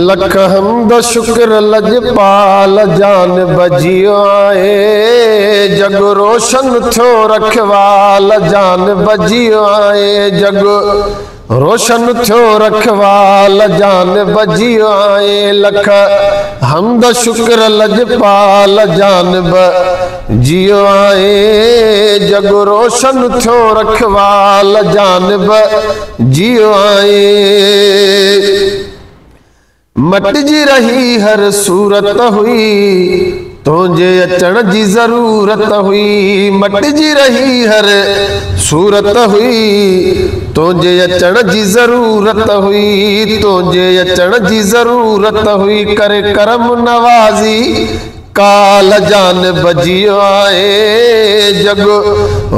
लख हमद शुक्र लजपाल जान बजियो आए जग रोशन थो रखवाल जान बजियो आए जग रोशन थो रखवाल जान बजियो आए लख हमद शुक्र लजपाल जान बजियो आए जग रोशन थो रखवाल जान बजियो आए मटजी रही हर सूरत हुई तुझे अचण जी जरूरत हुई मटजी रही हर सूरत हुई तुझे अचण जी जरूरत हुई तुझे अचण जी जरूरत हुई करे करम नवाजी काल जान बजियो आए जग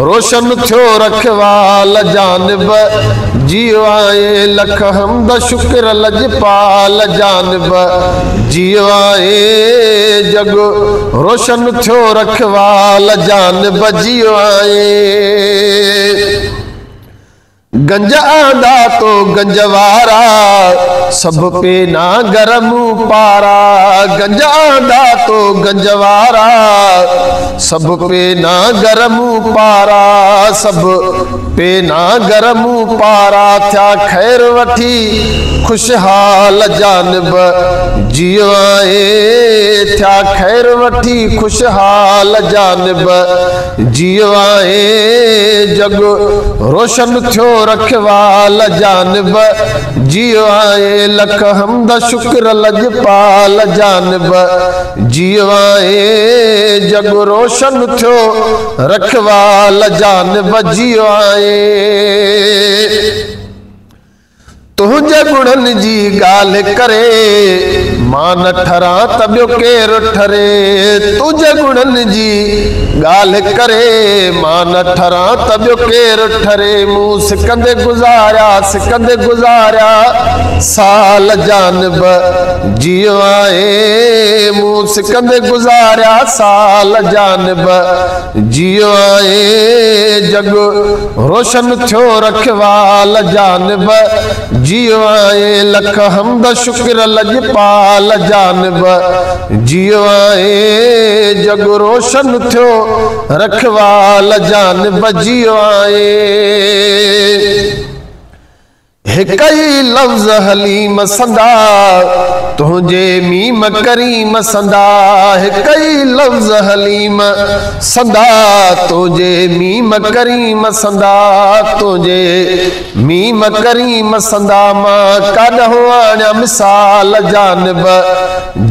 रोशन थो रखवाल जान बजियो आए लख हमद शुक्र लजपाल जान बजियो आए जग रोशन थो रखवाल जान बजियो आए गंज आंदा तो गंजवारा सब पे ना गरम पारा गंज आंदा तो गंजवारा सब पे ना गरम पारा सब पे ना गरम पारा थया खैर वठी खुशहाल जानब जियो आए थया खैर वठी खुशहाल जानब जियो आए जग रोशन थो रखवाल जानब जियो आए लख हमद शुक्र लजपाल जानब जियो आए जग रोशन थो रखवाल जानब जियो आए तुझे गुणन जी गाल करे मां न ठरा तबियो केर ठरे तुझे गुणन जी गाल करे मां न ठरा तबियो केर ठरे मूं सिकंदे गुजारिया साल जानब जियो आए मूं सिकंदे गुजारिया साल जानब जियो आए जग रोशन थो रखवाल जानब जियो आए लख हमद शुक्र लजपाल जानब जियो आए जग रोशन थो रखवाल जानब जियो आए हिकई लफ्ज़ हलीम संदा तुझे मीम करीम संदा हिकई लफ्ज़ हलीम संदा तुझे मीम करीम संदा तुझे मीम करीम संदा मां काॾों आण्या मिसाल जानब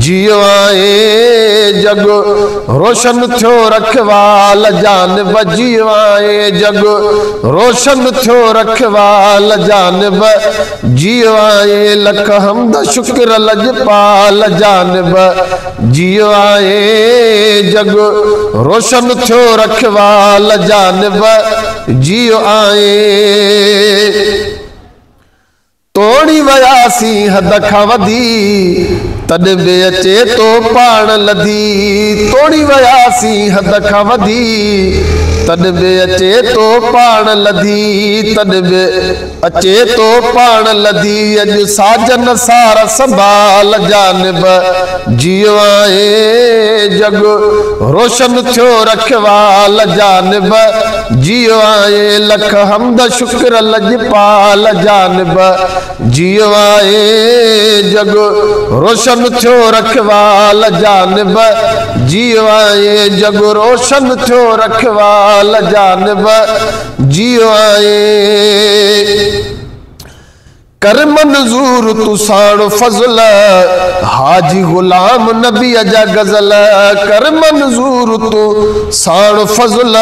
जियो आए जग रोशन थो रखवाल जानब जियो आए जग रोशन थो रखवाल जानब जियो आए लख हमद शुक्र लजपाल जानब जियो आए जग रोशन थो रखवाल जानब जियो आए तोड़ी वयासी हद खां वधी तद बि अचे तो पाण लधी तोड़ी वयासी हद खां वधी तद बि अचे तो पाण लधी तद बि अचे तो पाण लधी अॼु साजन सार संभाल जानब जियो आए जग रोशन थो रखवाल जानब जियो आए लख हमद शुक्र लजपाल जानब जियो आए जग रोशन थो रखवाल जानब जियो आए जग रोशन थो रखवाल जानब जियो आए कर मंजूर तू साण फजल हाजी गुलाम नबी जा गजल कर मंजूर तू साण फजल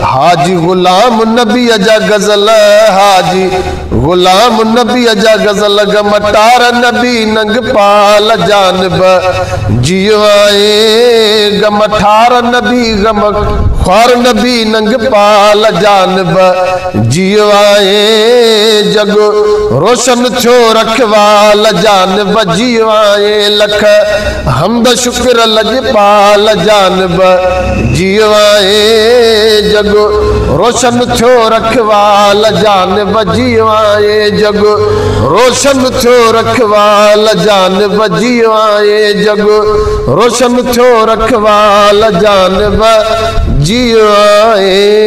हाजी गुलाम नबी जा गजल हाजी गुलाम नबी जा गजल गमटार नबी नंग पाल जानब जियो आए गमठार नबी गम ख्वार नबी नंग पाल जानब जियो आए जग रोशन थियो रखवाल जानब जीवाए लख हमद शुक्र लजपाल जानब जीवाए जग रोशन थियो रखवाल जानब जीवाए जग रोशन थियो रखवाल जानब जीवाए जग रोशन थियो रखवाल जानब जीवाए।